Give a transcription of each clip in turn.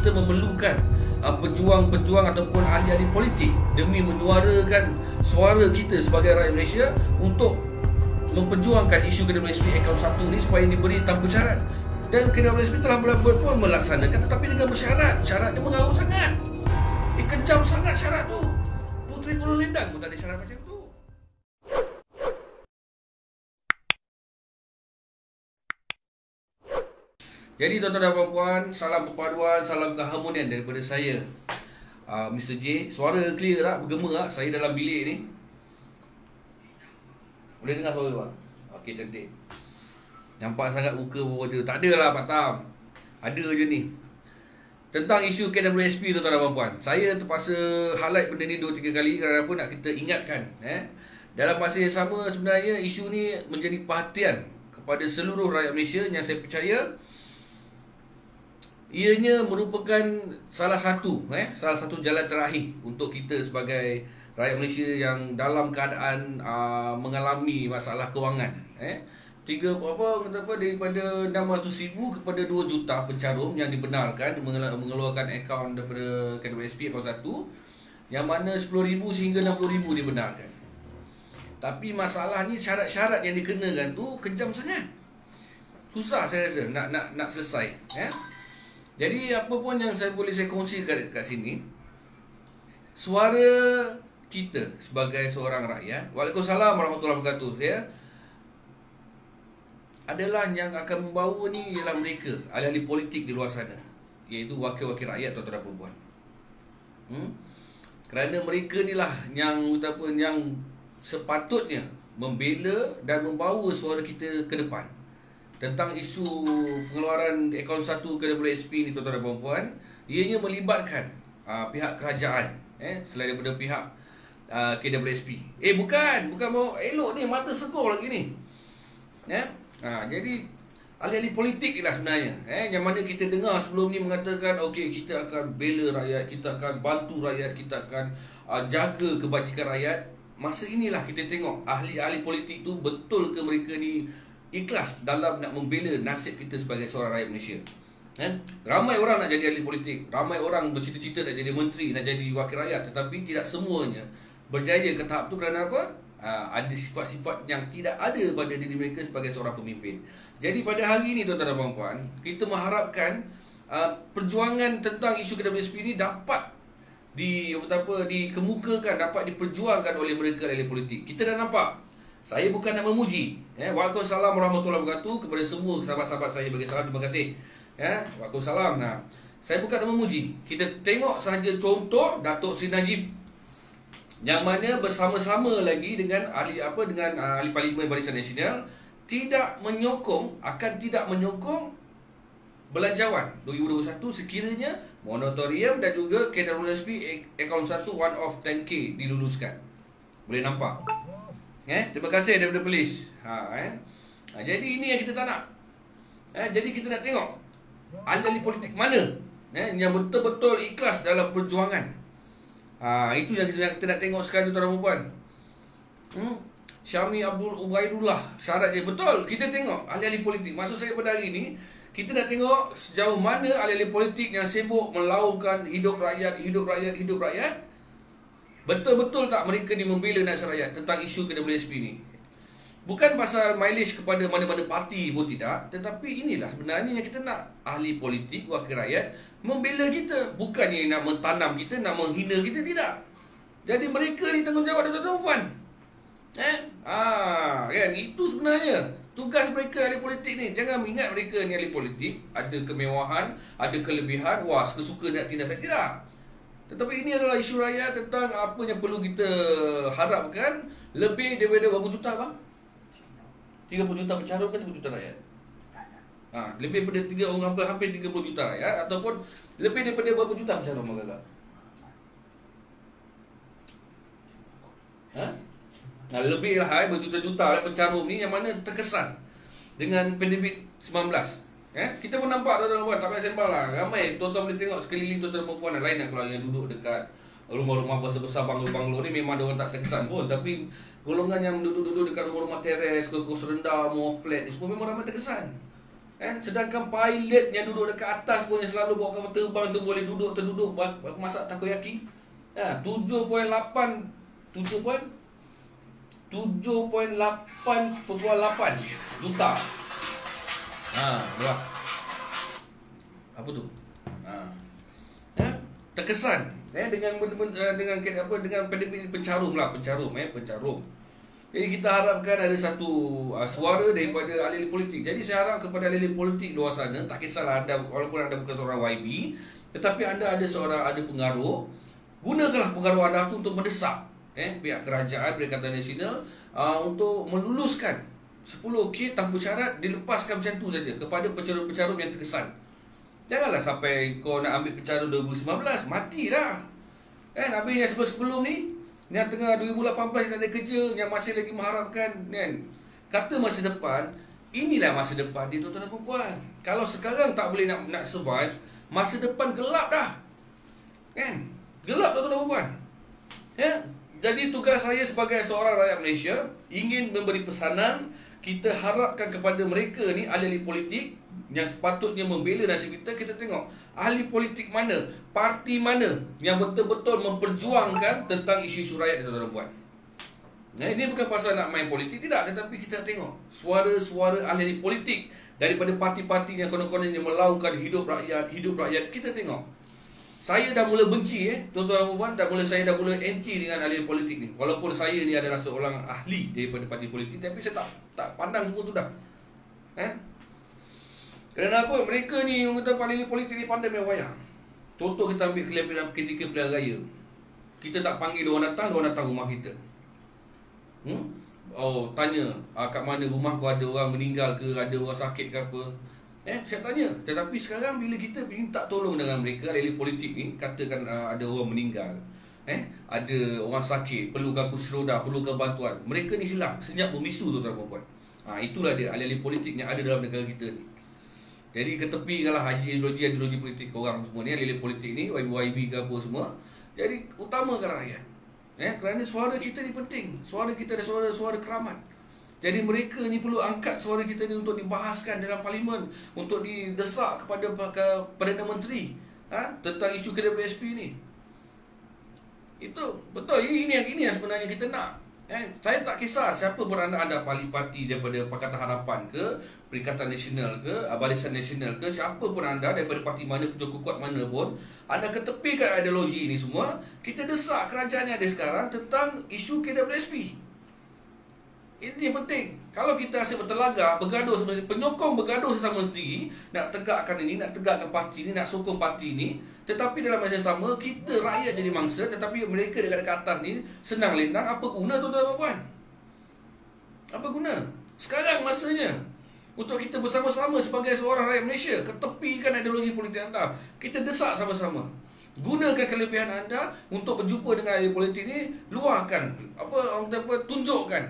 kita memerlukan pejuang-pejuang ataupun ahli-ahli politik demi menyuarakan suara kita sebagai rakyat Malaysia untuk memperjuangkan isu KWSP akaun 1 ni supaya diberi tanpa syarat. Dan KWSP telah pun melaksanakan, tetapi dengan bersyarat. Syaratnya mengarut sangat. Kejam sangat syarat tu. Puteri Gunung Lendang pun tak ada syarat macam tu. Jadi tuan-tuan dan puan-puan, salam perpaduan, salam keharmonian daripada saya, Mr. J. Suara clear tak? Bergema tak? Saya dalam bilik ni. Boleh dengar suara tak? Okey, cantik. Nampak sangat muka bawah tu. Tak ada lah Pak Tam. Ada je ni. Tentang isu KWSP tuan-tuan dan puan-puan, saya terpaksa highlight benda ni 2-3 kali kerana apa, nak kita ingatkan. Dalam masa yang sama sebenarnya isu ni menjadi perhatian kepada seluruh rakyat Malaysia yang saya percaya ianya merupakan salah satu jalan terakhir untuk kita sebagai rakyat Malaysia yang dalam keadaan mengalami masalah kewangan. Daripada 600,000 kepada 2 juta pencarum yang dibenarkan mengeluarkan akaun daripada KWSP akaun 1, yang mana 10,000 sehingga 60,000 dibenarkan. Tapi masalahnya syarat-syarat yang dikenakan tu kejam sangat. Susah saya rasa nak selesai. Jadi apa pun yang saya kongsi kat sini, suara kita sebagai seorang rakyat, Waalaikumsalam warahmatullahi wabarakatuh, adalah yang akan membawa ni ialah mereka, ahli-ahli politik di luar sana, iaitu wakil-wakil rakyat tuan-tuan dan puan-puan. Kerana mereka ni lah yang sepatutnya membela dan membawa suara kita ke depan tentang isu pengeluaran akaun 1 KWSP ni tuan-tuan dan puan-puan. Ianya melibatkan pihak kerajaan selain daripada pihak KWSP. Bukan mau elok ni, mata sekor lagi ni. Jadi ahli-ahli politik ni lah sebenarnya, yang mana kita dengar sebelum ni mengatakan okey, kita akan bela rakyat, kita akan bantu rakyat, kita akan jaga kebajikan rakyat. Masa inilah kita tengok ahli-ahli politik tu betul ke mereka ni ikhlas dalam nak membela nasib kita sebagai seorang rakyat Malaysia. Ramai orang nak jadi ahli politik, ramai orang bercita-cita nak jadi menteri, nak jadi wakil rakyat, tetapi tidak semuanya berjaya ke tahap tu. Kerana apa? Ada sifat-sifat yang tidak ada pada diri mereka sebagai seorang pemimpin. Jadi pada hari ini tuan-tuan dan puan-puan, kita mengharapkan perjuangan tentang isu KWSP ini dapat dikemukakan, dapat diperjuangkan oleh mereka ahli politik. Kita dah nampak. Saya bukan nak memuji. Waalaikumsalam warahmatullahi wabarakatuh kepada semua sahabat-sahabat saya. Bagi salam, terima kasih. Waalaikumsalam. Saya bukan nak memuji. Kita tengok sahaja contoh Datuk Seri Najib, yang mana bersama-sama lagi dengan ahli Parlimen Barisan Nasional tidak menyokong belanjawan 2021 sekiranya moratorium dan juga KWSP akaun 1 one off 10K diluluskan. Boleh nampak. Terima kasih daripada polis. Jadi ini yang kita tak nak. Jadi kita nak tengok ahli-ahli politik mana yang betul-betul ikhlas dalam perjuangan. Itu yang kita nak tengok sekarang tuan-tuan dan puan. Syami Abdul Ubaidullah, syarat dia betul. Kita tengok ahli-ahli politik. Maksud saya pada hari ini, kita nak tengok sejauh mana ahli-ahli politik yang sibuk melaukan hidup rakyat. Betul-betul tak mereka ni membela nasib rakyat tentang isu KWSP ni? Bukan pasal mileage kepada mana-mana parti pun tidak, tetapi inilah sebenarnya yang kita nak. Ahli politik, wakil rakyat membela kita. Bukannya nak mentanam kita, nak menghina kita, tidak. Jadi mereka ni tanggungjawab tuan-tuan puan. Kan? Itu sebenarnya tugas mereka ahli politik ni. Jangan ingat mereka ni ahli politik ada kemewahan, ada kelebihan, suka-suka nak tindak, tidak. Tetapi ini adalah isu rakyat tentang apa yang perlu kita harapkan. Lebih daripada berapa juta bang? 30 juta pencarum ke 30 juta rakyat? Lebih daripada hampir 30 juta rakyat, ataupun lebih daripada berapa juta pencarum bang kakak? Lebih lah berjuta-juta pencarum ni yang mana terkesan dengan pandemik 19. Kita pun nampak tuan-tuan, tak payah sembang lah. Ramai tuan-tuan boleh tengok sekeliling tuan-tuan dan perempuan lain lah. Kalau yang duduk dekat rumah-rumah besar-besar, banglo-banglo ni memang diorang tak terkesan pun. Tapi golongan yang duduk-duduk dekat rumah-rumah teres, kos rendah, more flat ni semua memang ramai terkesan. Kan? Sedangkan pilot yang duduk dekat atas pun yang selalu bawa kapal terbang tu boleh duduk terduduk masak takoyaki. 7.8 juta. Berapa? Apa tu? Terkesan dengan pandemik pencarum. Jadi kita harapkan ada satu suara daripada ahli politik. Jadi saya harap kepada ahli politik luar sana, tak kisahlah anda, walaupun anda bukan seorang YB, tetapi anda ada pengaruh, gunakanlah pengaruh anda tu untuk mendesak pihak kerajaan, Perikatan Nasional untuk meluluskan 10K tanpa syarat, dilepaskan macam tu saja kepada pencarum-pencarum yang terkesan. Janganlah sampai kau nak ambil pencarum 2019, matilah. Habis yang sebelum ni, yang tengah 2018 tak ada kerja, yang masih lagi mengharapkan kata masa depan. Inilah masa depan dia, tuan-tuan dan puan. Kalau sekarang tak boleh nak survive, masa depan gelap dah. Gelap, tuan-tuan dan puan. Jadi tugas saya sebagai seorang rakyat Malaysia ingin memberi pesanan. Kita harapkan kepada mereka ni, ahli-ahli politik yang sepatutnya membela nasib kita. Kita tengok ahli politik mana, parti mana yang betul-betul memperjuangkan tentang isu-isu rakyat, tuan-tuan dan puan. Ini bukan pasal nak main politik, tidak. Tetapi kita tengok suara-suara ahli politik daripada parti-parti yang konon-konon yang melaungkan hidup rakyat. Kita tengok. Saya dah mula benci, tuan-tuan dan puan, saya dah mula anti dengan ahli politik ni. Walaupun saya ni adalah seorang ahli daripada parti politik, tapi saya tak pandang semua tu dah. Kerana apa? Mereka ni yang kata ahli politik ni pandai main wayang. Contoh kita ambil ketika pilihan raya. Kita tak panggil diorang datang rumah kita. Tanya kat mana rumah kau, ada orang meninggal ke, ada orang sakit ke apa. Saya tanya. Tetapi sekarang bila kita minta tolong dengan mereka, ahli politik ni, katakan ada orang meninggal, ada orang sakit, perlukan kursi roda, perlukan bantuan, mereka ni hilang, senyap bermisu, tuan-tuan dan puan. Itulah dia ahli politik yang ada dalam negara kita ni. Jadi ketepikanlah ideologi politik korang semua ni, ahli politik ni, YB ke apa semua. Jadi utamakan rakyat. Kerana suara kita ni penting. Suara kita adalah suara keramat. Jadi mereka ni perlu angkat suara kita ni untuk dibahaskan dalam parlimen, untuk didesak kepada Perdana Menteri tentang isu KWSP ni. Itu betul. Ini yang sebenarnya kita nak. Saya tak kisah siapa pun anda ahli parti daripada Pakatan Harapan ke, Perikatan Nasional ke, Barisan Nasional ke, siapa pun anda daripada parti mana, kukuat kuat mana pun, anda ketepikan ideologi ini semua. Kita desak kerajaan yang ada sekarang tentang isu KWSP. Ini yang penting. Kalau kita rasa bertelagak, bergaduh sebenarnya, penyokong bergaduh sesama sendiri, nak tegakkan ini, nak tegakkan parti ini, nak sokong parti ini, tetapi dalam masa sama kita rakyat jadi mangsa, tetapi mereka dekat atas ni senang lendang. Apa guna, tuan-tuan dan puan? Apa guna? Sekarang masanya untuk kita bersama-sama sebagai seorang rakyat Malaysia, ketepikan ideologi politik anda. Kita desak sama-sama. Gunakan kelebihan anda untuk berjumpa dengan ahli politik ni, luahkan tunjukkan,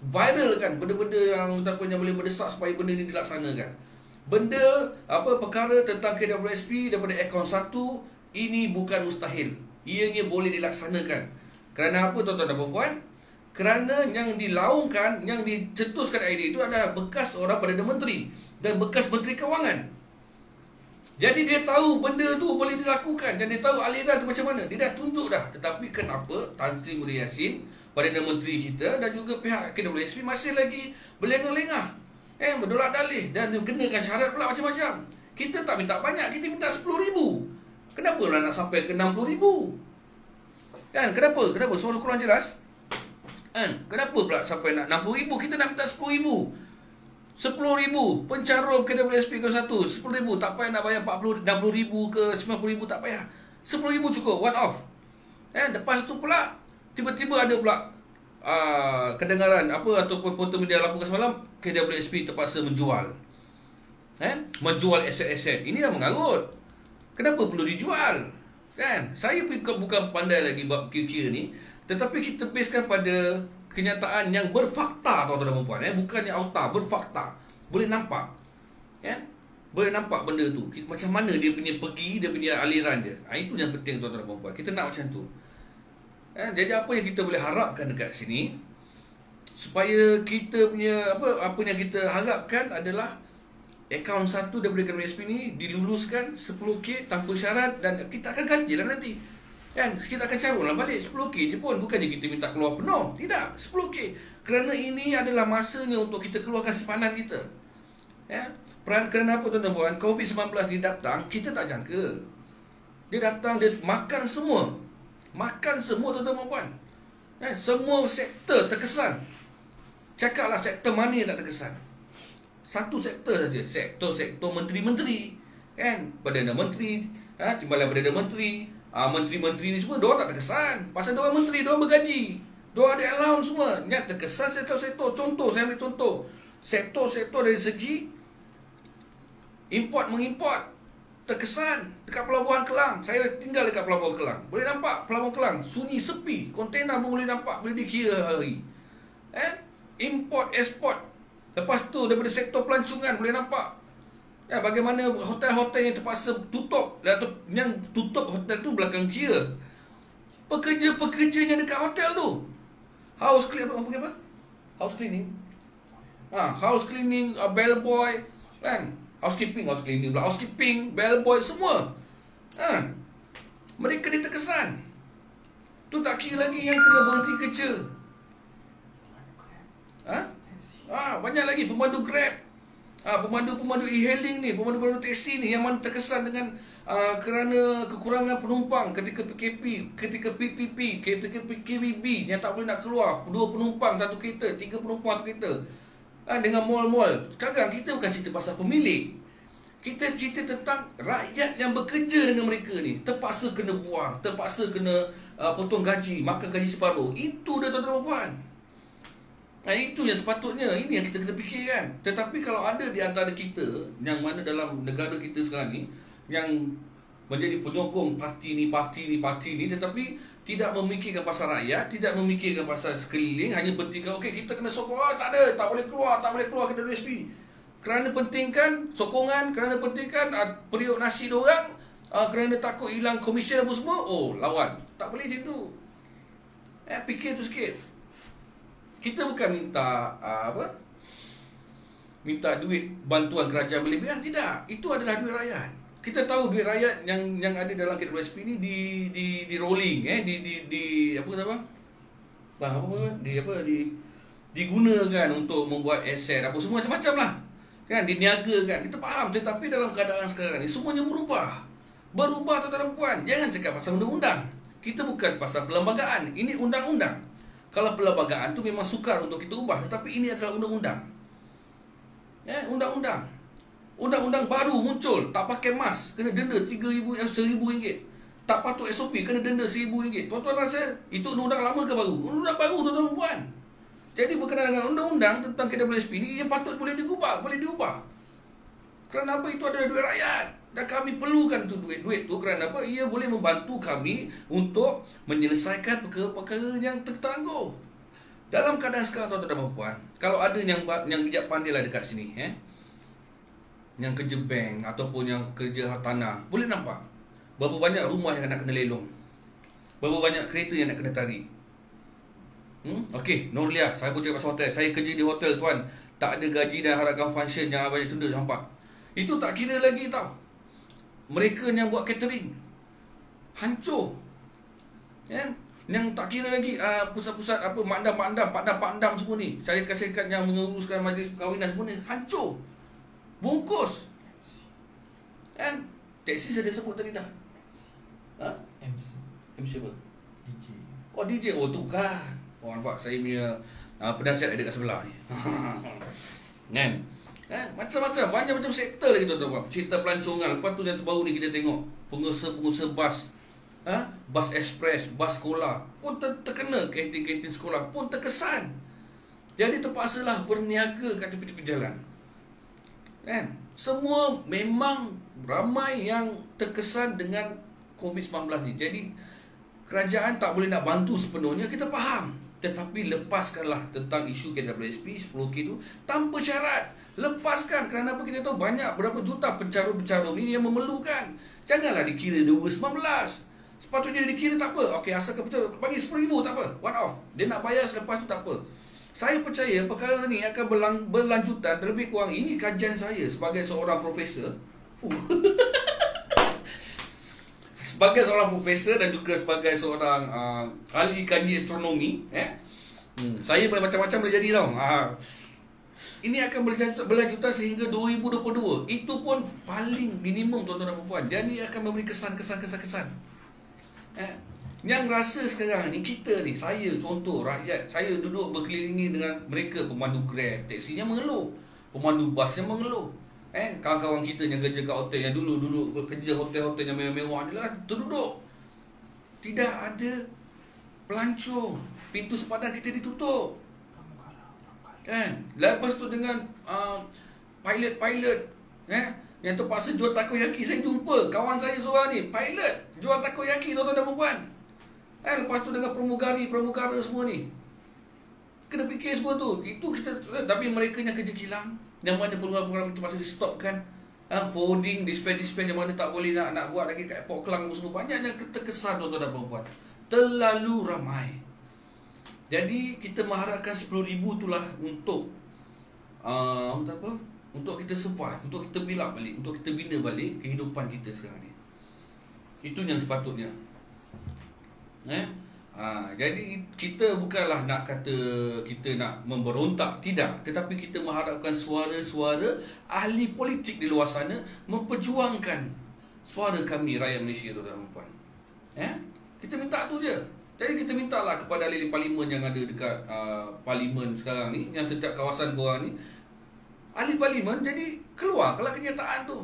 viralkan benda-benda yang boleh berdesak supaya benda ni dilaksanakan. Perkara tentang KWSP daripada Akaun 1, ini bukan mustahil. Ianya boleh dilaksanakan. Kerana apa, tuan-tuan dan puan? Kerana yang dilaungkan, yang dicetuskan idea itu adalah bekas orang Perdana Menteri dan bekas Menteri Kewangan. Jadi dia tahu benda tu boleh dilakukan dan dia tahu aliran tu macam mana. Dia dah tunjuk dah. Tetapi kenapa Tan Sri Muhyiddin Yassin, Perdana Menteri kita dan juga pihak KWSP masih lagi berlengah-lengah, berdolak dalih dan kenakan syarat pula macam-macam. Kita tak minta banyak, kita minta 10,000. Kenapa lah nak sampai ke 60,000? Kenapa? Suara kurang jelas? Kenapa pula sampai nak 60,000? Kita nak minta 10,000. 10,000 pencarum KWSP ke 1, 10,000, tak payah nak bayar 60,000 ke 90,000, tak payah. 10,000 cukup, one off. Lepas tu pula tiba-tiba ada pula kedengaran ataupun foto media laporkan semalam, KWSP terpaksa menjual. Menjual aset-aset. Ini dah mengarut. Kenapa perlu dijual? Saya bukan pandai lagi buat kira-kira ni, tetapi kita basekan pada kenyataan yang berfakta, tuan-tuan dan puan. Bukannya auta, berfakta. Boleh nampak. Boleh nampak benda tu. Macam mana dia punya pergi, dia punya aliran dia. Itu yang penting, tuan-tuan dan puan. Kita nak macam tu. Jadi apa yang kita boleh harapkan dekat sini, supaya kita punya apa yang kita harapkan adalah akaun satu daripada WSP ni diluluskan 10k tanpa syarat, dan kita akan ganti lah nanti. Kan? Kita akan carut lah balik 10k je pun. Bukannya kita minta keluar penuh. Tidak, 10k. Kerana ini adalah masanya untuk kita keluarkan simpanan kita. Ya? Kerana apa tuan-tuan? COVID-19 ni datang, kita tak jangka. Dia datang, dia makan semua. Makan semua tuan-tuan. Ya? Semua sektor terkesan. Cakaplah sektor mana yang tak terkesan. Satu sektor saja. Sektor menteri-menteri. Kan? Perdana Menteri. Timbalan Perdana Menteri. Menteri-menteri ni semua, diorang tak terkesan. Pasal diorang menteri, diorang bergaji. Diorang ada allowance semua. Yang terkesan sektor-sektor. Contoh, saya ambil contoh. Sektor-sektor dari segi import-mengimport terkesan dekat Pelabuhan Kelang. Saya tinggal dekat Pelabuhan Kelang. Boleh nampak Pelabuhan Kelang sunyi, sepi. Kontena pun boleh nampak, boleh dikira hari. Import, export. Lepas tu daripada sektor pelancongan boleh nampak. Ya, bagaimana hotel-hotel yang terpaksa tutup. Yang tutup hotel tu belakang kira. Pekerja-pekerjanya dekat hotel tu. House cleaning, apa? House cleaning. House cleaning, bellboy, kan? Housekeeping, bellboy, semua. Mereka dia terkesan. Tu tak kira lagi yang kena berhenti kerja. Banyak lagi pemandu Grab, pemandu e-hailing ni, pemandu taksi ni yang mana terkesan dengan kerana kekurangan penumpang ketika PKP, ketika PPP, ketika PKBB yang tak boleh nak keluar, 2 penumpang satu kereta, 3 penumpang satu kereta. Dengan mall-mall. Sekarang kita bukan cerita pasal pemilik. Kita cerita tentang rakyat yang bekerja dengan mereka ni. Terpaksa kena buang, terpaksa kena potong gaji, makan gaji separuh. Itu dia tuan-tuan dan puan. Itu yang sepatutnya. Ini yang kita kena fikirkan. Tetapi kalau ada di antara kita, yang mana dalam negara kita sekarang ni, yang menjadi penyokong parti ni, tetapi tidak memikirkan pasal rakyat, tidak memikirkan pasal sekeliling, hanya pentingkan, okey, kita kena sokong, tak ada, tak boleh keluar kita WSP. Kerana pentingkan sokongan, kerana pentingkan periuk nasi diorang, kerana takut hilang komisen apa semua, lawan. Tak boleh macam tu. Fikir tu sikit. Kita bukan minta minta duit bantuan kerajaan berlebihan, tidak. Itu adalah duit rakyat. Kita tahu duit rakyat yang ada dalam KWSP ni di rolling, digunakan untuk membuat aset apa semua macam-macam lah. Kan, diniagakan. Kita faham, tetapi dalam keadaan sekarang ni semuanya berubah tuan-tuan dan puan. Jangan cakap pasal undang-undang. Kita bukan pasal perlembagaan. Ini undang-undang. Kalau perlembagaan tu memang sukar untuk kita ubah, tetapi ini adalah undang-undang. Undang-undang. Undang-undang baru muncul, tak pakai mask kena denda RM1,000. Tak patut SOP kena denda RM1,000. Tuan-tuan rasa itu undang-undang lama ke baru? Undang-undang baru tuan-tuan dan puan. Jadi berkenaan dengan undang-undang tentang KWSP ni, ia patut boleh diubah. Kerana apa? Itu adalah duit rakyat. Dan kami perlukan tu duit tu kerana apa? Ia boleh membantu kami untuk menyelesaikan perkara-perkara yang tertangguh. Dalam keadaan sekarang tuan-tuan dan puan, kalau ada yang bijak pandai lah dekat sini, yang kerja bank ataupun yang kerja tanah, boleh nampak berapa banyak rumah yang nak kena lelong, berapa banyak kereta yang nak kena tarik. Okey, Nurliah, saya pun cakap pasal hotel. Saya kerja di hotel tuan, tak ada gaji dan harapkan function yang banyak tunda, nampak. Itu tak kira lagi tau. Mereka yang buat catering hancur. Yang tak kira lagi pusat-pusat apa makdam semua ni, syarikat-syarikat yang menguruskan majlis perkahwinan semua ni hancur. Bungkus. Taxi saya dah sebut tadi dah. MC apa? DJ. Tu kan. Nampak saya punya penasihat ada kat sebelah ni. Kan? Macam-macam, banyak macam sektor lagi tuan-tuan. Cerita pelancongan. Lepas tu yang terbaru ni kita tengok pengusaha-pengusaha bas. Bas ekspres, bas sekolah pun terkena, kantin-kantin sekolah pun terkesan. Jadi terpaksalah berniaga kat tepi-tepi jalan. Semua memang ramai yang terkesan dengan COVID-19 ni. Jadi kerajaan tak boleh nak bantu sepenuhnya, kita faham. Tetapi lepaskanlah tentang isu KWSP 10K tu tanpa syarat. Lepaskan, kerana apa? Kita tahu banyak berapa juta pencarum-pencarum ni yang memerlukan. Janganlah dikira 2019. Sepatutnya dikira tak apa. Okey, asalkan betul bagi RM10,000 tak apa, one off. Dia nak bayar selepas tu tak apa. Saya percaya perkara ni akan berlanjutan. Lebih kurang ini kajian saya sebagai seorang profesor. Sebagai seorang profesor dan juga sebagai seorang ahli kaji astronomi, saya macam-macam boleh jadi tau. Ini akan berlanjutan sehingga 2022. Itu pun paling minimum, tuan-tuan dan puan. Dan ini akan memberi kesan. Yang rasa sekarang ni, kita ni, saya contoh rakyat, saya duduk berkelilingi dengan mereka, pemandu Grab, taksinya mengeluh, pemandu basnya mengeluh. Kawan-kawan kita yang kerja kat hotel, yang dulu bekerja hotel-hotel yang mewah-mewah ni lah, terduduk. Tidak ada pelancong, pintu sepadan kita ditutup. Lepas tu dengan pilot-pilot yang terpaksa jual takoyaki. Saya jumpa kawan saya seorang ni, pilot jual takoyaki, tuan-tuan dan puan. Lepas tu dengan pramugara semua ni, kena fikir semua tu. Itu kita, tapi mereka yang kerja kilang, yang mana program-program terpaksa di stopkan. Forwarding, dispatch yang mana tak boleh nak buat lagi kat airport Kelang semua. Banyak yang terkesan, tuan-tuan dan puan. Terlalu ramai. Jadi kita mengharapkan 10,000 itulah untuk untuk kita survive, untuk kita build up balik, untuk kita bina balik kehidupan kita sekarang ni. Itu yang sepatutnya. Jadi kita bukanlah nak kata kita nak memberontak, tidak. Tetapi kita mengharapkan suara-suara ahli politik di luar sana memperjuangkan suara kami rakyat Malaysia, tuan-tuan dan puan. Kita minta tu je. Jadi kita mintalah kepada ahli parlimen yang ada dekat parlimen sekarang ni, yang setiap kawasan korang ni, ahli parlimen jadi keluarlah kenyataan tu.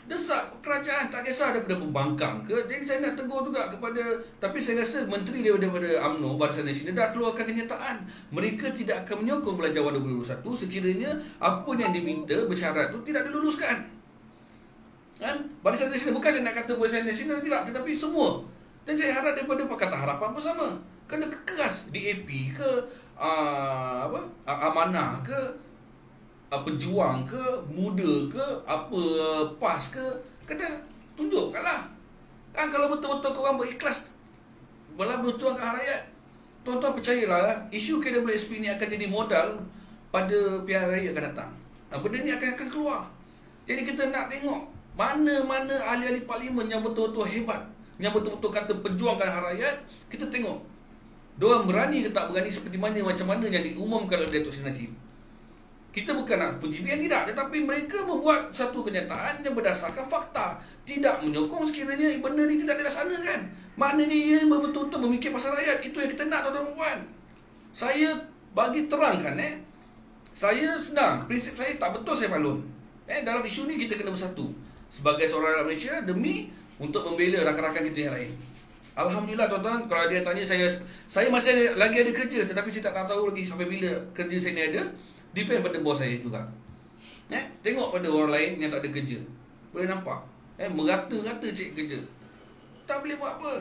Desak kerajaan, tak kisah daripada pembangkang ke. Jadi saya nak tegur juga kepada, tapi saya rasa menteri daripada UMNO, Barisan Nasional, dah keluarkan kenyataan. Mereka tidak akan menyokong belanjawan 2021 sekiranya apa yang diminta bersyarat tu tidak diluluskan. Barisan Nasional, bukan saya nak kata Barisan Nasional tidak, tetapi semua. Dan saya harap daripada Pakatan Harapan bersama, kena keras DAP ke Amanah ke, pejuang ke, muda ke, PAS ke, kena tunjukkanlah. Kalau betul-betul korang berikhlas berjuangkan rakyat, tuan-tuan percayalah, isu KWSP ni akan jadi modal pada pilihan raya akan datang. Benda ni akan keluar. Jadi kita nak tengok mana-mana ahli-ahli parlimen yang betul-betul hebat, yang betul-betul kata perjuangkan hak rakyat. Kita tengok diorang berani ke tak berani, seperti mana macam mana yang diumumkan oleh Datuk Seri Najib. Kita bukan nak puji dia, tidak, tetapi mereka membuat satu kenyataan yang berdasarkan fakta, tidak menyokong sekiranya benda ni tidak dilaksanakan. Maknanya dia betul-betul memikir pasal rakyat. Itu yang kita nak, tuan-tuan dan puan. Saya bagi terangkan, saya senang, prinsip saya tak betul saya balun. Dalam isu ni kita kena bersatu sebagai seorang rakyat Malaysia demi untuk membela rakan-rakan kita yang lain. Alhamdulillah, tuan-tuan, kalau dia tanya saya masih lagi ada kerja, tetapi saya tak tahu lagi sampai bila kerja saya ni ada. Depend pada bos saya juga. Tengok pada orang lain yang tak ada kerja, boleh nampak merata-rata cek kerja, tak boleh buat apa.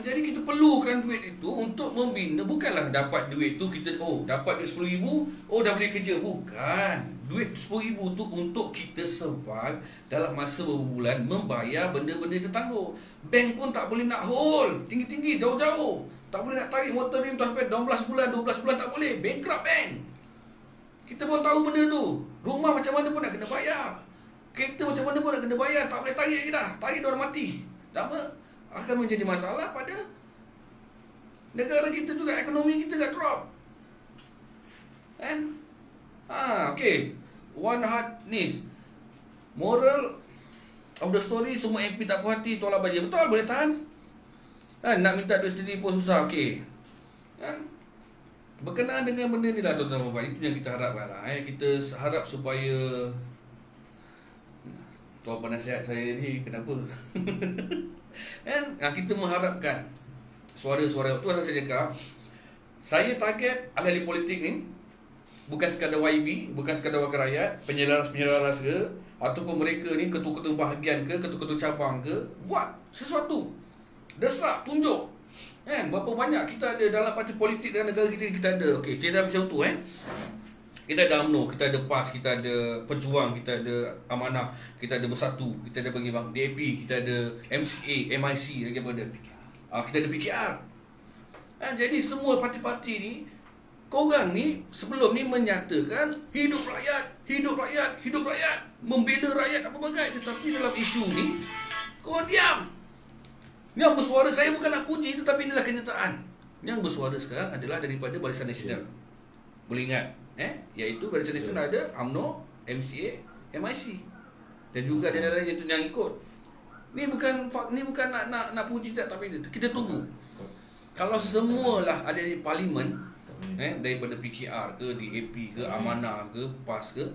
Jadi kita perlukan duit itu untuk membina. Bukanlah dapat duit tu kita dapat duit 10,000, dah boleh kerja. Bukan. Duit 10,000 tu untuk kita survive dalam masa beberapa bulan, membayar benda-benda tertangguh. Bank pun tak boleh nak hold tinggi-tinggi, jauh-jauh. Tak boleh nak tarik motor ni sampai 12 bulan tak boleh. Bankrupt bank. Kita pun tahu benda tu. Rumah macam mana pun nak kena bayar. Kereta macam mana pun nak kena bayar. Tak boleh tarik lagi dah. Tarik dia orang mati. Lama akan menjadi masalah pada negara kita juga. Ekonomi kita dah drop. Okay. One heart needs. Moral of the story, semua MP tak puas hati, tolak baja. Betul, boleh tahan. Nak minta duit sendiri pun susah. Okey. Berkenaan dengan benda ni lah, tuan-tuan dan puan, itu yang kita harapkan lah. Kita harap supaya tuan penasihat saya ni kenapa kita mengharapkan suara-suara. Itu saya cakap, saya target ahli politik ni bukan sekadar YB, bukan sekadar wakil rakyat, penyelaras ke, ataupun mereka ni ketua-ketua bahagian ke, ketua-ketua cabang ke, buat sesuatu. Desak, tunjuk. Berapa banyak kita ada dalam parti politik dalam negara kita ada. Okey, cerita macam tu Kita ada UMNO, kita ada PAS, kita ada Pejuang, kita ada Amanah, kita ada Bersatu, kita ada Bagi Bang, DAP, kita ada MCA, MIC lagi apa ada. Kita ada PKR. Jadi semua parti-parti ni, korang ni sebelum ni menyatakan hidup rakyat, hidup rakyat, hidup rakyat, membela rakyat apa bagai. Tetapi dalam isu ni, korang diam. Yang bersuara, saya bukan nak puji, tetapi inilah kenyataan. Yang bersuara sekarang adalah daripada Barisan Nasional. Boleh ingat? Iaitu Barisan Nasional ada UMNO, MCA, MIC. Dan juga ada lain yang ikut. Ni bukan nak puji tak, tapi kita tunggu. Kalau semualah ahli parlimen, daripada PKR ke, DAP ke, Amanah ke, PAS ke,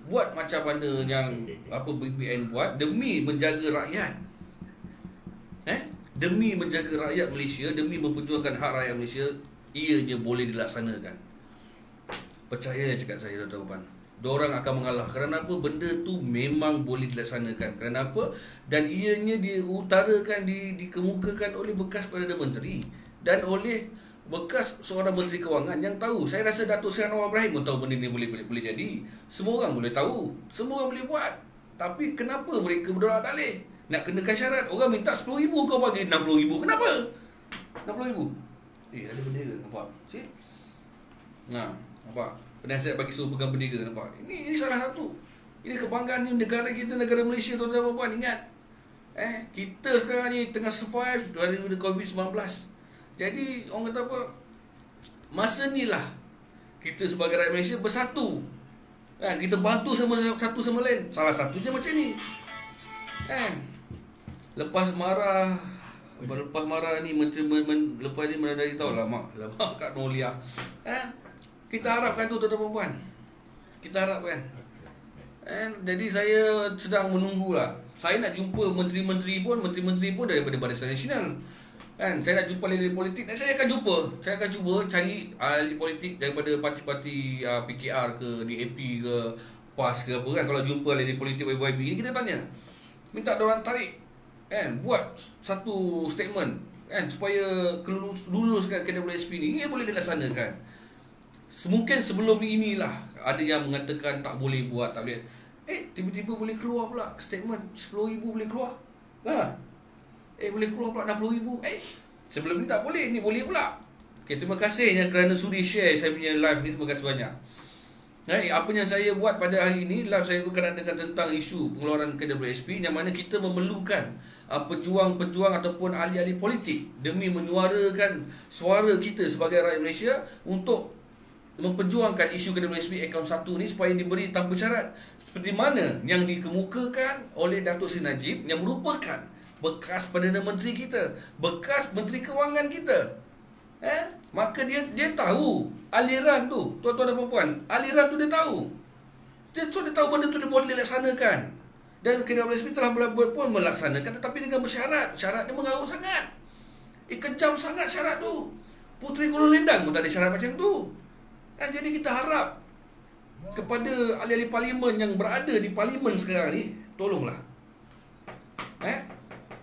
buat macam mana yang BBN buat demi menjaga rakyat. Demi menjaga rakyat Malaysia, demi memperjuangkan hak rakyat Malaysia, ianya boleh dilaksanakan. Percaya cakap saya, tuan-tuan. Diorang akan mengalah. Kerana apa? Benda tu memang boleh dilaksanakan. Kerana apa? Dan ianya diutarakan, dikemukakan oleh bekas Perdana Menteri dan oleh bekas seorang Menteri Kewangan yang tahu. Saya rasa Datuk Seri Anwar Ibrahim pun tahu benda ni boleh jadi. Semua orang boleh tahu, semua orang boleh buat. Tapi kenapa mereka berdolak-dalih? Nak kenakan syarat. Orang minta 10,000, kau bagi 60,000. Kenapa? 60,000. Ada bendera, nampak? See? Nampak? Penasihat bagi suruh pegang bendera, nampak? Ini salah satu. Ini kebanggaan ni negara kita, negara Malaysia, tuan-tuan dan puan. Ingat. Kita sekarang ni tengah survive daripada COVID-19. Jadi orang kata apa? Masa ni lah kita sebagai rakyat Malaysia bersatu. Kita bantu satu sama lain. Salah satunya macam ni. Lepas marah ni lepas ni menadai tahu lama kat Nolia. Kita harapkan tu, tuan-tuan dan puan. Kita harapkan. Jadi saya sedang menunggulah. Saya nak jumpa menteri-menteri pun daripada Barisan Nasional. Saya nak jumpa ahli politik, dan saya akan jumpa. Saya akan cuba cari ahli politik daripada parti-parti PKR ke, DAP ke, PAS ke apa kan. Kalau jumpa ahli politik YYB ni, kita tanya. Minta diorang tarik, buat satu statement, supaya luluskan KWSP ni. Ini boleh dilaksanakan. Mungkin sebelum inilah ada yang mengatakan tak boleh buat, tak boleh. Tiba-tiba boleh keluar pula statement 10,000 boleh keluar. Boleh keluar pula 60,000. Sebelum ni tak boleh, ni boleh pula. Terima kasih yang kerana sudi share saya punya live ni. Terima kasih banyak. Apa yang saya buat pada hari ini, live saya berkenaan dengan tentang isu pengeluaran KWSP, yang mana kita memerlukan pejuang-pejuang ataupun ahli-ahli politik demi menyuarakan suara kita sebagai rakyat Malaysia untuk memperjuangkan isu KWSP akaun 1 ni supaya diberi tanpa syarat, seperti mana yang dikemukakan oleh Datuk Seri Najib yang merupakan bekas Perdana Menteri kita, bekas Menteri Kewangan kita. Maka dia tahu aliran tu, tuan-tuan dan puan, aliran tu dia tahu. Dia tahu benda tu dia boleh dilaksanakan. Dan KWSP telah pun melaksanakan, tetapi dengan bersyarat. Syarat dia mengarut sangat. Kejam sangat syarat tu. Puteri Kuala Lendang pun tak ada syarat macam tu. Jadi kita harap kepada ahli-ahli parlimen yang berada di parlimen sekarang ni, tolonglah.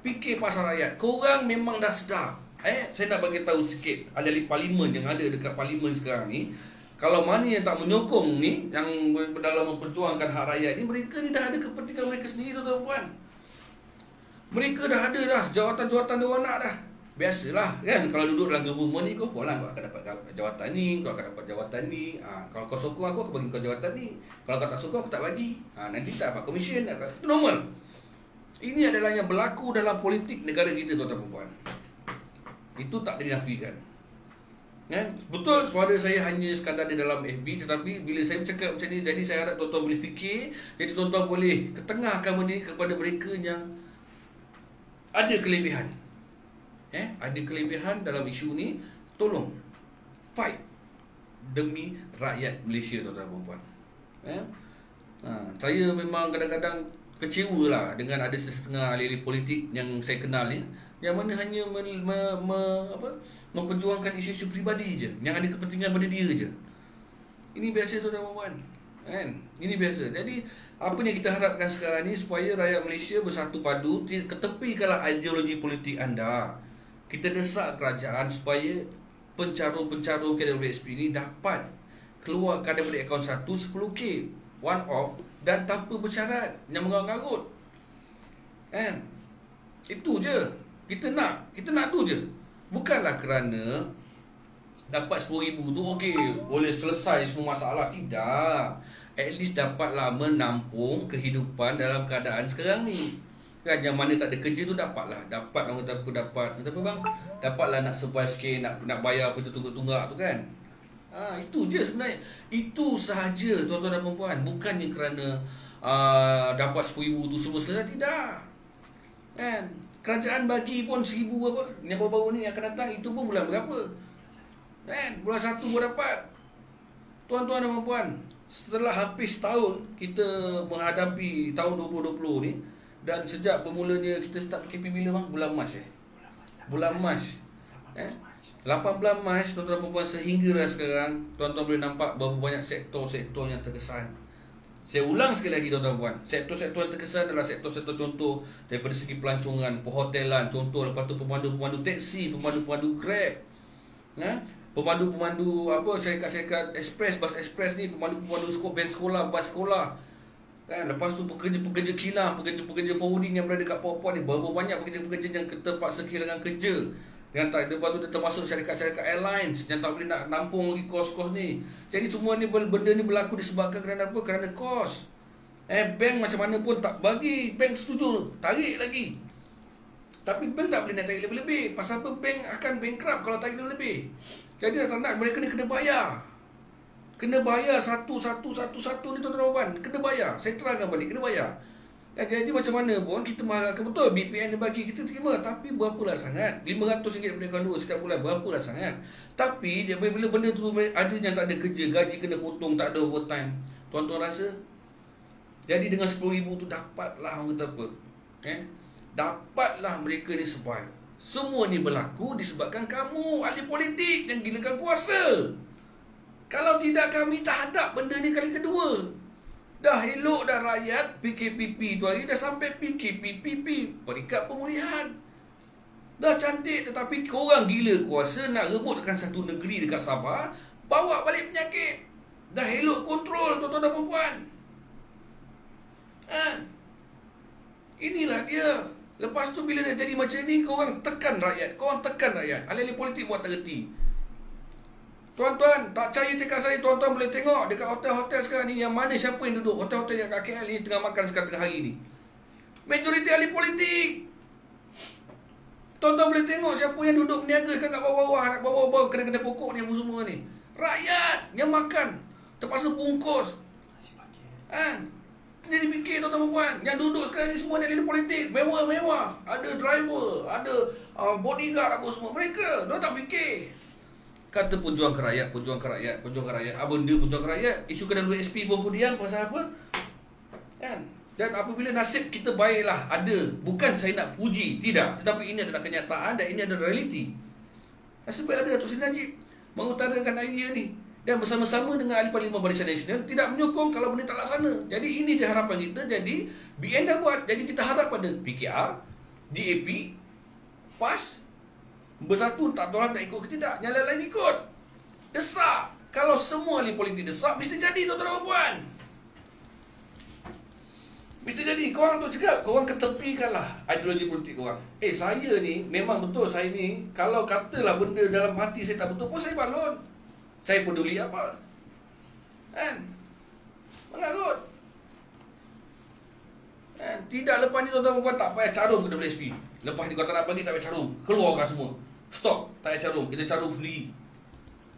Fikir pasal rakyat. Korang memang dah sedar. Saya nak bagi tahu sikit ahli-ahli parlimen yang ada dekat parlimen sekarang ni. Kalau mana yang tak menyokong ni, yang dalam memperjuangkan hak rakyat ni, mereka ni dah ada kepentingan mereka sendiri, tuan-tuan. Mereka dah ada dah jawatan-jawatan dia nak dah. Biasalah kan, kalau duduk dalam government ni, kau lah kau akan dapat jawatan ni, kau akan dapat jawatan ni. Kalau kau sokong aku bagi kau jawatan ni. Kalau kau tak sokong, aku tak bagi. Nanti tak dapat komisen. Itu normal. Ini adalah yang berlaku dalam politik negara kita, tuan-tuan dan puan. Itu tak dinafikan. Betul suara saya hanya sekadar di dalam FB, tetapi bila saya bercakap macam ni, jadi saya harap tuan-tuan boleh fikir. Jadi tuan-tuan boleh ketengahkan benda ni kepada mereka yang ada kelebihan. Ada kelebihan dalam isu ni. Tolong fight demi rakyat Malaysia, tuan-tuan dan puan. Saya memang kadang-kadang kecewa lah dengan ada setengah ahli-ahli politik yang saya kenal ni, yang mana hanya memperjuangkan isu-isu peribadi je, yang ada kepentingan pada dia je. Ini biasa, tuan-tuan dan puan. Ini biasa. Jadi apa yang kita harapkan sekarang ni, supaya rakyat Malaysia bersatu padu, ketepikanlah ideologi politik anda. Kita desak kerajaan supaya pencarum-pencarum KWSP ni dapat keluarkan daripada akaun 1 10K one off dan tanpa bersyarat yang mengarut-ngarut. Itu je kita nak tu je. Bukanlah kerana dapat 10,000 tu okey, boleh selesai semua masalah. Tidak. At least dapatlah menampung kehidupan dalam keadaan sekarang ni. Kan yang mana tak ada kerja tu dapatlah. Dapat orang kata apa dapat. Kata apa bang? Dapatlah nak survive sikit, nak bayar apa tu tunggak-tunggak tu kan. Itu je sebenarnya. Itu sahaja tuan-tuan dan puan-puan. Bukannya kerana dapat 10,000 tu semua selesai. Tidak. Kan? Kerajaan bagi pun 1,000 apa. Yang baru-baru ni yang akan datang itu pun bulan berapa? Kan? Bulan 1 pun dapat. Tuan-tuan dan puan-puan, setelah habis tahun kita menghadapi tahun 2020 ni, dan sejak bermulanya kita start PKP bila bang? Bulan Mac Bulan Mac 18 Mac tuan-tuan dan puan-puan, sehingga sekarang tuan-tuan boleh nampak berapa banyak sektor-sektor yang terkesan. Saya ulang sekali lagi tuan-tuan dan puan, sektor-sektor yang terkesan adalah sektor-sektor contoh daripada segi pelancongan, perhotelan contoh, lepas tu pemandu-pemandu teksi, pemandu-pemandu Grab, pemandu-pemandu syarikat-syarikat ekspres, bas ekspres ni, pemandu-pemandu van sekolah, bas sekolah. Kan, lepas tu pekerja-pekerja kilang, pekerja-pekerja forwarding yang berada kat Papua ni, berapa banyak pekerja-pekerja yang terpaksa kehilangan kerja. Yang tak, lepas tu dia termasuk syarikat-syarikat airlines yang tak boleh nak nampung lagi kos-kos ni. Jadi semua ni benda ni berlaku disebabkan kerana apa? Kerana kos. Bank macam mana pun tak bagi, bank setuju tarik lagi. Tapi bank tak boleh nak tarik lebih-lebih. Pasal apa? Bank akan bankrupt kalau tarik lebih-lebih. Jadi tak nak, mereka ni kena bayar. Kena bayar satu ni tuan-tuan. Kena bayar. Saya terangkan balik, kena bayar. Jadi macam mana pun kita mengharapkan betul BPN dia bagi, kita terima. Tapi berapa lah sangat? RM500 per ekor setiap bulan, berapa lah sangat? Tapi dia bila benda tu ada yang tak ada kerja, gaji kena potong, tak ada overtime. Tuan-tuan rasa? Jadi dengan 10,000 tu dapatlah orang kata apa? Dapatlah mereka ni survive. Semua ni berlaku disebabkan kamu ahli politik yang gilakan kuasa. Kalau tidak kami tak hadap benda ni kali kedua. Dah elok dah rakyat PKPP tu hari, dah sampai PKPPP, Peringkat Pemulihan. Dah cantik, tetapi korang gila kuasa nak rebutkan satu negeri dekat Sabah, bawa balik penyakit. Dah elok kontrol tuan-tuan dan puan-puan. Inilah dia. Lepas tu bila dah jadi macam ni, korang tekan rakyat. Ahli-ahli politik buat tak reti. Tuan-tuan, tak percaya cakap saya, tuan-tuan boleh tengok dekat hotel-hotel sekarang ni, yang mana siapa yang duduk hotel-hotel yang kat KL ni tengah makan sekarang tengah hari ni. Majoriti ahli politik. Tuan-tuan boleh tengok siapa yang duduk berniaga kat bawah-bawah kedai-kedai pokok ni semua ni. Rakyat yang makan terpaksa bungkus. Jadi fikir tuan-tuan puan, yang duduk sekarang ni semua ni ahli politik, mewah-mewah, ada driver, ada bodyguard apa semua. Mereka tak fikir. Kata pejuang kerakyat. Apa benda pejuang kerakyat? Isu kena SP pun diam pasal apa? Kan? Dan apabila nasib kita baiklah ada, bukan saya nak puji, tidak, tetapi ini adalah kenyataan dan ini adalah realiti. Sebab ada Datuk Seri Najib mengutarakan idea ni dan bersama-sama dengan Ahli Parlimen Barisan Nasional tidak menyokong kalau benda tak laksana. Jadi ini dia harapan kita. Jadi BN dah buat. Jadi kita harap pada PKR, DAP, PAS bersatu, tak tahu nak ikut ke tidak. Yang lain-lain ikut. Desak. Kalau semua ahli politik desak, mesti jadi tuan-tuan dan puan. Mesti jadi. Korang tu cakap, korang ketepikanlah ideologi politik korang. Saya ni, memang betul saya ni, kalau katalah benda dalam hati saya tak betul pun saya balon. Saya peduli apa? Kan? Mengarut. Tidak, lepas ni tuan-tuan dan puan tak payah carum ke WSP. Lepas ni kau tak nak bagi, tak payah carum. Keluarkan semua. Stop, tak payah carum. Kita carum sendiri.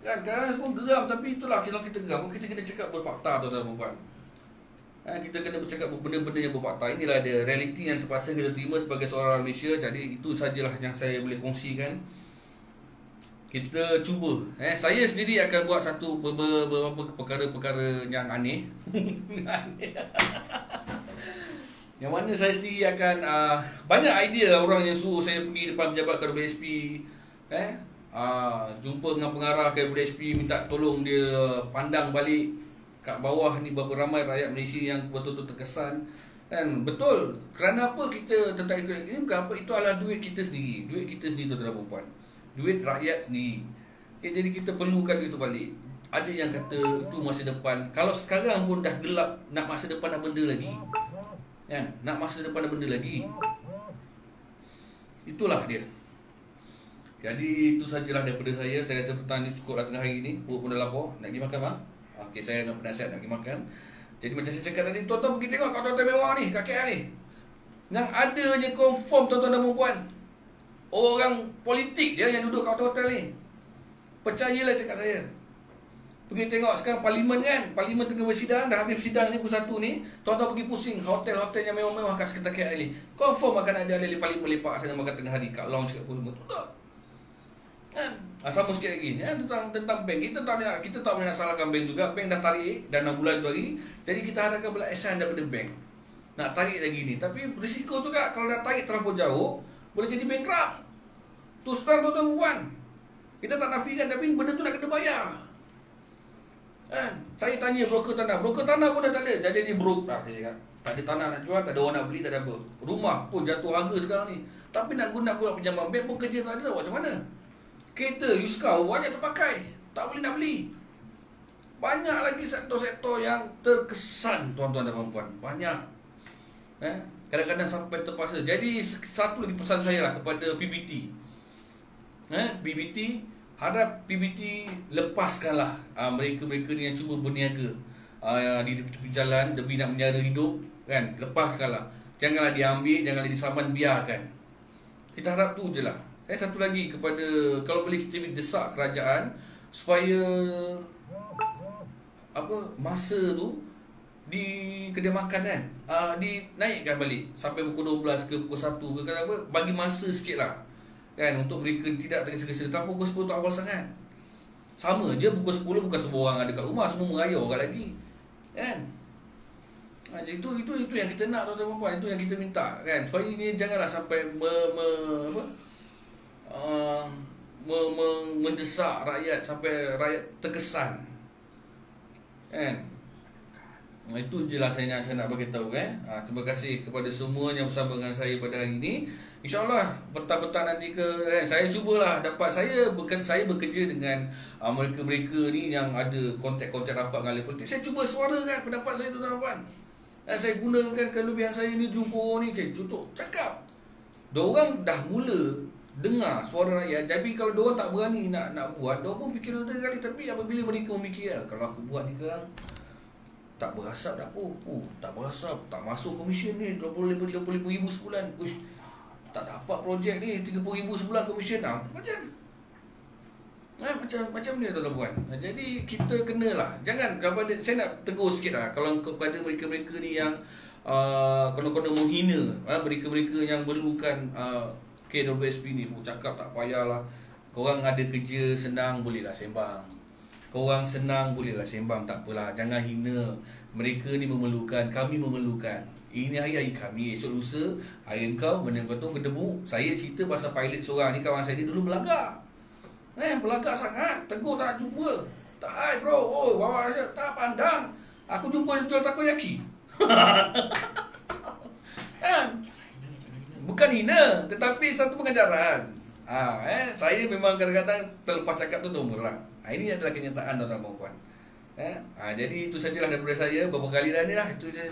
Kan, kadang-kadang semua geram. Tapi itulah, kalau kita geram, kita kena cakap berfakta tuan-tuan dan puan. Kita kena bercakap benda-benda yang berfakta. Inilah dia realiti yang terpaksa kita terima sebagai seorang Malaysia. Jadi itu sajalah yang saya boleh kongsikan. Kita cuba. Saya sendiri akan buat satu beberapa perkara-perkara yang aneh. Yang mana saya sendiri akan banyak idea orang yang suruh saya pergi depan pejabat KWSP, jumpa dengan pengarah KWSP, minta tolong dia pandang balik kat bawah ni berapa ramai rakyat Malaysia yang betul-betul terkesan. Kan, betul. Kerana apa kita tentang ini? Bukan apa, itu adalah duit kita sendiri. Duit kita sendiri tuan-tuan dan puan. Duit rakyat sendiri. Jadi kita perlukan itu balik. Ada yang kata itu masa depan. Kalau sekarang pun dah gelap, nak masa depan nak benda lagi. Kan? Nak masa depan nak benda lagi. Itulah dia. Jadi itu sajalah daripada saya. Saya rasa petang ni cukup lah tengah hari ni. Perut pun dah lapar. Nak pergi makan bang? Okey, saya dengan penasihat nak pergi makan. Jadi macam saya cakap tadi, tuan-tuan pergi tengok kat hotel mewah ni, kat KL ni. Yang adanya confirm tuan-tuan dan puan-puan, orang politik dia yang duduk kat hotel ni. Percayalah cakap saya. Pergi tengok sekarang parlimen kan. Parlimen tengah bersidang. Dah habis bersidang ni pukul 1 ni. Tuan-tuan pergi pusing hotel-hotel yang mewah-mewah kat sekitar KL ni. Confirm akan ada ahli parlimen lepak saya makan tengah hari kat lounge kat Pulau Betul tak? Kan? Sama sikit lagi ya, tentang bank. Kita tak boleh nak salahkan bank juga. Bank dah tarik dah 6 bulan tu hari. Jadi kita harapkan pula ihsan daripada bank. Nak tarik lagi ni. Tapi risiko juga kalau dah tarik terlalu jauh, boleh jadi bankrupt. Tu sekarang tuan-tuan puan. Kita tak nafikan, tapi benda tu nak kena bayar. Kan? Saya tanya broker tanah. Broker tanah pun dah tak ada. Jadi broke dah. Tak ada tanah nak jual, tak ada orang nak beli, tak ada apa. Rumah pun jatuh harga sekarang ni. Tapi nak guna pula pinjaman bank pun kerja tak ada. Buat macam mana? Kereta, Yuskau banyak terpakai. Tak boleh nak beli. Banyak lagi sektor-sektor yang terkesan tuan-tuan dan puan-puan. Banyak. Kadang-kadang sampai terpaksa. Jadi satu lagi pesan saya lah kepada PBT. PBT, harap PBT lepaskanlah mereka-mereka ni yang cuba berniaga di tepi jalan demi nak menyara hidup kan. Lepaskanlah. Janganlah diambil, janganlah disaman, biarkan. Kita harap tu je lah. Satu lagi kepada, kalau boleh kita desak kerajaan supaya masa tu di kedai makan kan dinaikkan balik sampai pukul 12 ke pukul 1 ke apa, bagi masa sikit lah kan, untuk mereka tidak tergesa-gesa. Tak pukul 10 tak awal sangat. Sama je pukul 10 bukan semua orang ada kat rumah, semua merayau orang lagi kan. Jadi itu yang kita nak tuan-tuan puan, itu yang kita minta kan, supaya ini janganlah sampai mendesak rakyat sampai rakyat terkesan kan. Itu je lah saya nak bagi tahu kan. Terima kasih kepada semua yang bersama dengan saya pada hari ini. InsyaAllah petang-petang nanti kan, saya cubalah dapat, saya bekerja dengan mereka-mereka ni yang ada kontak-kontak rapat dengan ahli politik. Saya cuba suarakan pendapat saya tuan-tuan. Dan saya gunakan kelebihan saya ni, jumpa orang ni cucuk cakap. Diorang dah mula dengar suara rakyat. Jadi kalau diorang tak berani nak buat, diorang pun fikir dua kali. Tapi apabila mereka memikir, kalau aku buat ni kan tak berasap dah. Tak berasap, tak masuk komisen ni 25,000 sebulan. Uish, tak dapat projek ni 30,000 sebulan komisen. Macam ni tuan-tuan puan. Jadi kita kenalah. Jangan, saya nak tegur sikit lah kalau kepada mereka-mereka ni yang konon-konon menghina mereka-mereka yang memerlukan KWSP ni. Cakap tak payahlah, korang ada kerja senang bolehlah sembang. Korang senang bolehlah sembang, tak apalah. Jangan hina. Mereka ni memerlukan, kami memerlukan. Ini hari-hari kami, esok lusa hari engkau, benda kau tu ketemu. Saya cerita pasal pilot seorang ni, kawan saya ni dulu belagak. Belagak sangat. Tegur tak nak jumpa. Tak, hai bro, bawa saya tak pandang. Aku jumpa dia jual takoyaki. Bukan hina, tetapi satu pengajaran. Saya memang kadang-kadang terlepas cakap tu umur lah. Ini adalah kenyataan tuan-tuan puan. Jadi itu sajalah daripada saya. Berapa kali dah ni lah. Itu saja.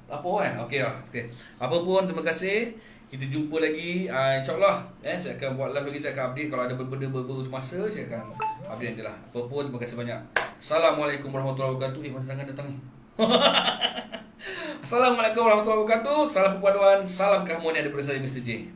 Apa kan? Okey lah. Okay. Apa pun, terima kasih. Kita jumpa lagi. InsyaAllah saya akan buat live lagi. Saya akan update. Kalau ada benda baru semasa, saya akan update nanti lah. Apa pun, terima kasih banyak. Assalamualaikum warahmatullahi wabarakatuh. Mana tangan datang ni? Assalamualaikum warahmatullahi wabarakatuh. Salam perpaduan. Salam keharmonian daripada saya, Mr. J.